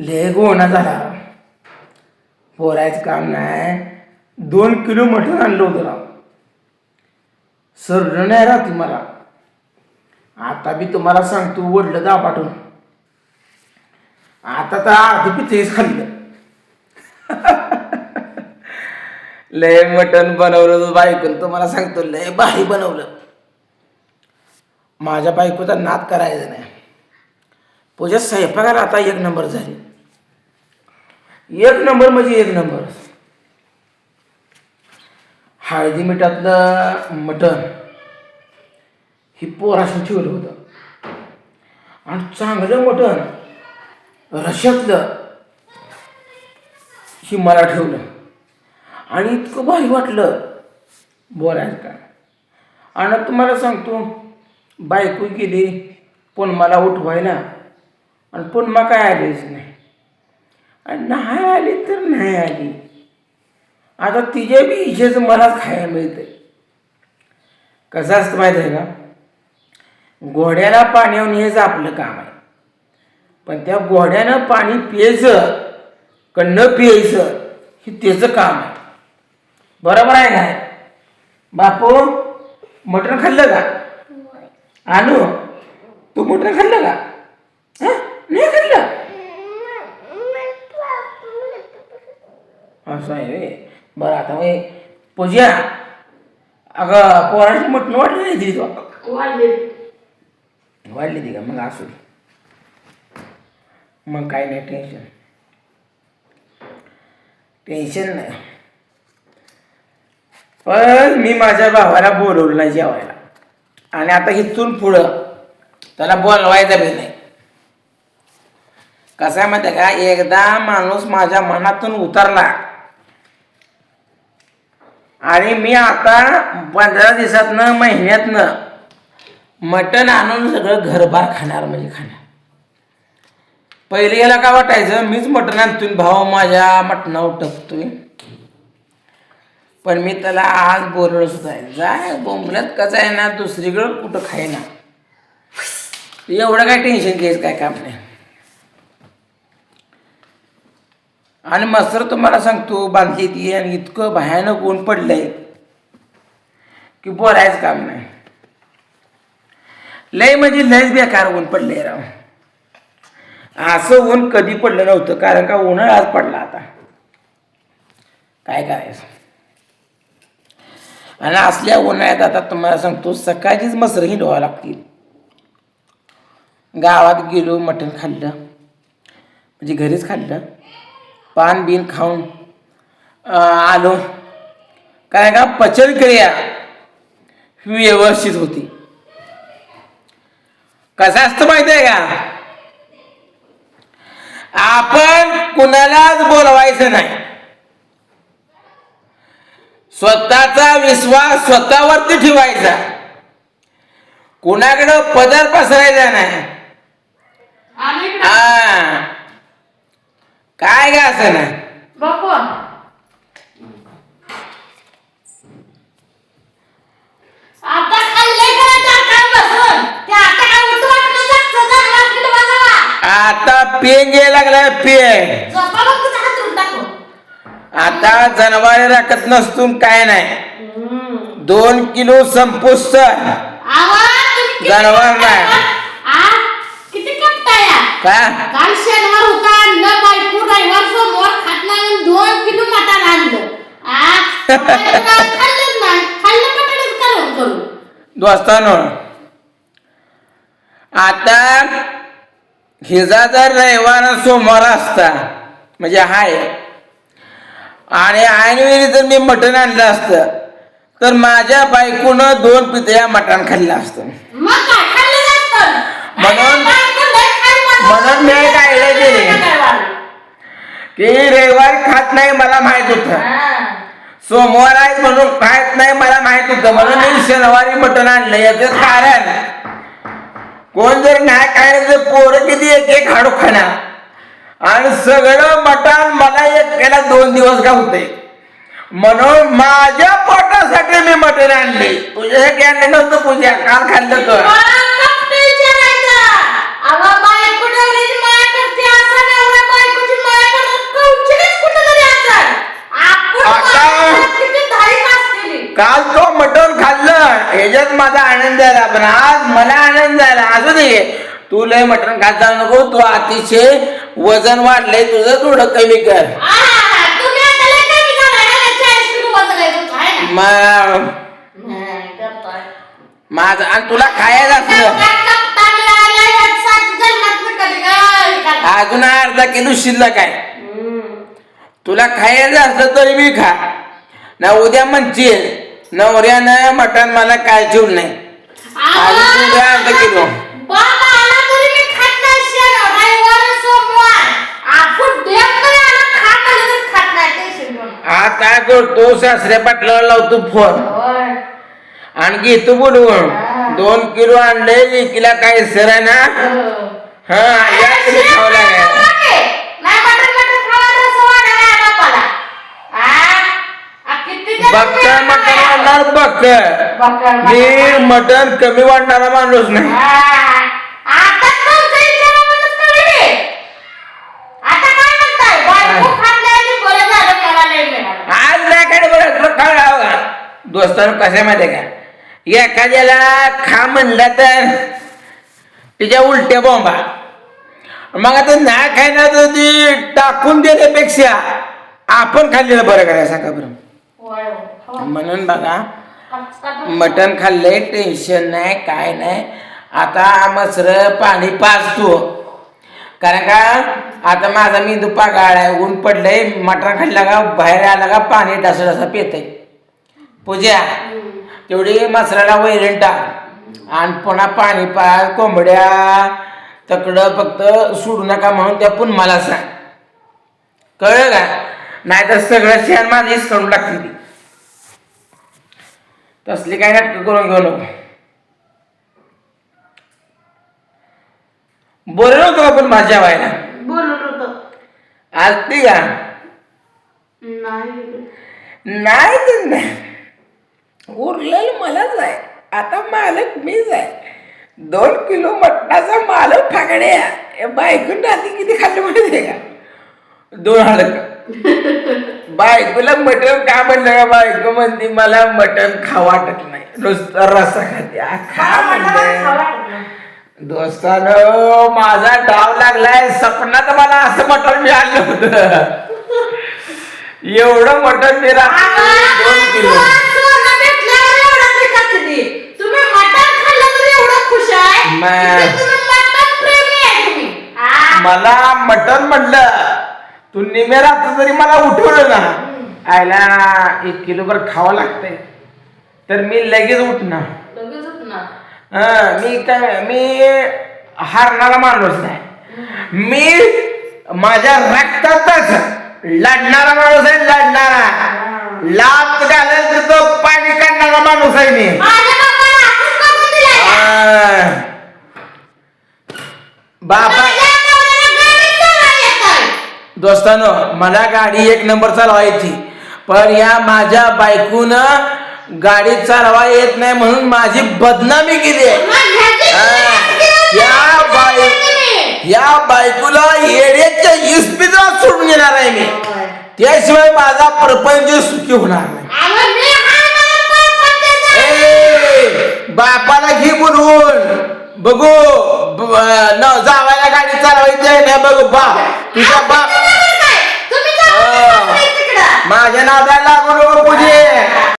लय गोणा झाला. पोरायचं काम नाही. 2 किलो मटण आणलं होतं राव. सरळ नाही राहते मला. आता बी तुम्हाला सांगतो वडलं दाबाटून. आता तर आधी बी तेच खाल्लं. लय मटण बनवलं बायकोनं. तुम्हाला सांगतो लय भारी बनवलं. माझ्या बायकोचा नाद करायचा नाही. पूजा स्वयंपाकाला आता 1 नंबर झाली. 1 नंबर म्हणजे 1 नंबर. हळदी मिठातलं मटण ही पोराशी ठेवलं होतं. आणि चांगलं मटण रश्यातलं ही मला ठेवलं. आणि इतकं भारी वाटलं बोलायचं का. आणि तुम्हाला सांगतो बायको गेली पण मला उठवायला. आणि पण मग काय आलीच नाही. आणि नाही आली तर नाही आली. आता तिच्या बी इच्छेचं मलाच खायला मिळतंय. कसं असतं माहिती आहे का. घोड्याला पाण्यावर न्यायचं आपलं काम आहे. पण त्या घोड्यानं पाणी प्यायचं का न प्यायचं हे त्याचं काम आहे. बरोबर आहे काय बापू. मटण खाल्लं का. आणू तू मटण खाल्लं का. नाही खाल्लं. असं आहे रे. बरं आता मग पूजा अगं पोराची मटण वाढली नाही दिली तू. वाढली ती का. मग असू मग काय नाही. टेन्शन नाही. पण मी माझ्या भावाला बोलवलं नाही जेवायला. आणि आता इथून पुढं त्याला बोलवायचं बी नाही. कसं आहे माहिती आहे का. एकदा माणूस माझ्या मनातून उतरला आणि मी आता 15 दिवसातनं महिन्यातनं मटण आणून सगळं घरभार खाणार म्हणजे खाणार. पहिले याला काय वाटायचं मीच मटण आणतोय भाऊ माझ्या मटणावर टपतोय. पण मी त्याला आज बोलवलं सुद्धा आहे. जाय बोंबलत कसं आहे ना दुसरीकडं कुठं खायना. एवढं काय टेन्शन घ्यायचं काय काम नाही. आणि मस्तर तुम्हाला सांगतो बांधली ती आणि इतकं भयानक ऊन पडलंय की बोलायचं काम नाही. लय म्हणजे लयच बेकार ऊन पडलंय राव. असं ऊन कधी पडलं नव्हतं. कारण का उन्हाळा आज पडला आता. काय करायचं. आणि असल्या उन्हाळ्यात आता तुम्हाला सांगतो सकाळचीच मसर हिंडवावं लागतील. गावात गेलो मटण खाल्लं म्हणजे घरीच खाल्लं. पान बिन खाऊन आलो. काय का पचनक्रिया व्यवस्थित होती. कसं असतं माहिती आहे का. आपण कुणालाच बोलवायचं नाही. स्वतःचा विश्वास स्वतःवरती ठेवायचा. कुणाकडं पदर पसरायचा नाही. काय का असं ना बापू. आता खाल्ले का टाका बसून ते आता काय उठू वाटलं जास्त झाला किलो वाजवा. आता पेंग यायला लागलाय पेंग. झोपा बघ तुझा हात उलटा टाकू. आता जनावर राखत नसतून काय नाही. 2 किलो संपुष्ट जनावर नाही. किती कपताय का काल शनिवार होता. न बायको रविवार सोमवार खात नाही. 2 किलो मटण आणलं. खाल्लंच नाही. खाल्लं मटणच करून दोस्तानो. आता हिजा जर रविवार सोमवार असता म्हणजे हाय आणि ऐनवेळी जर मी मटण आणलं असतं तर माझ्या बायकोनं 2 पितळ्या मटण खाल्लं असतं. मग काय खाल्लं असतं. म्हणून मी काय केले की रविवारी खात नाही मला माहित होतं. सोमवार आहे म्हणून खात नाही मला माहित होतं. म्हणून मी शनिवारी मटण आणलं. याचं कारण कोण जर नाही काय तर पोरं किती एक हाडू खाणार. आणि सगळं मटण मला एकट्याला 2 दिवस गावते. म्हणून माझ्या पोटासाठी मी मटण आणले. तुझ्यासाठी आणलं नव्हतं पूजा. काल खाल्लं तर बायको काल तो मटण खाल्लं ह्याच्यात माझा आनंद झाला पण आज मला आनंद झाला. असू दे तू लय मटण खात जाऊ नको. तू अतिशय वजन वाढलंय तुझं थोडं कमी कर. तुम्ही आता लय कमी झालाय ना, 40 किलो वजन आहे तुमचं, आहे ना? नाही, करताय. माझं आणि तुला खायचं असलं अजून अर्धा किलो शिल्लक आहे. तुला खायचं असलं तरी मी खा ना. उद्या म्हणशील नवऱ्यानं मटण मला काय ठेवलं नाही आणि तुझ्या अर्धा किलो आज काय करतो सासऱ्या पाटलाला लावतो फोन आणि घेतो बोलवून 2 किलो आणले 1 किलो काय सर आहे ना. हा या तुम्ही खावं लागेल. बघता मटण वाढणार बघ. मी मटण कमी वाढणारा माणूस नाही. आज नाही काय बरं खा दोस्तांनो कसं माहिती का एखाद्याला खा म्हणलं तर तिच्या उलट्या बॉम्बा. मग आता नाही खायला तर ती टाकून देण्यापेक्षा आपण खाल्लेलं बरं करायचं सांगा बरं. म्हणून बघा मटण खाल्लंय टेन्शन नाही काय नाही. आता मसर पाणी पाजतो कारण का आता माझा मी दुपार गाळाय ऊन पडलंय. मटण खाल्ला का बाहेर आला का पाणी डसा पेतय. पूजा तेवढी मसराला वैरण टाक आणि पुन्हा पाणी पाज. कोंबड्या तकडं फक्त सोडू नका म्हणून त्या पण मला सांग कळलं का. नाहीतर सगळं शेण माझं करून टाकते ती. तसली काय नाटकं करून घेऊ नको. बोललो होतो आपण माझ्या व्हायला बोलत होतो आज ती का नाही तर नाही. उरलेलं मलाच आहे. आता मालक मीच आहे. 2 किलो मटणाचा मालक फागड्या बायकून राहते किती खाल्लं माहिती आहे का 2 हडक. बायकोला मटण का म्हणलं का बायको म्हणते मला मटण खाऊ वाटत नाही नुसतं रस्सा खाते. खा म्हणलं दोस्तानो माझा डाव लागलाय. सपनात मला असं मटण मिळालं होतं. एवढं मटण मी रात्री 2 किलो मला मटण म्हटलं तू निम्या रात्र जरी मला उठवलं ना आयला 1 किलो भर खावं लागतंय तर मी लगेच उठणार. मी हारणारा माणूस नाही. मी माझ्या रक्तातच लढणारा माणूस आहे. लढणारा लात घालेल तिथं पाणी काढणारा माणूस आहे मी. बाबा दोस्तानो मला गाडी 1 नंबर चालवायची पण या माझ्या बायकून गाडी चालवा येत नाही म्हणून माझी बदनामी केली. या बायकोला येड्याच्या इस्पितळा सोडून येणार आहे मी. त्याशिवाय माझा प्रपंच सुखी होणार नाही. बापाला घे बोलवून बघू जावायला गाडी चालवायची आहे ना बघू तुझ्या बाप माझ्या नादाला लागू नको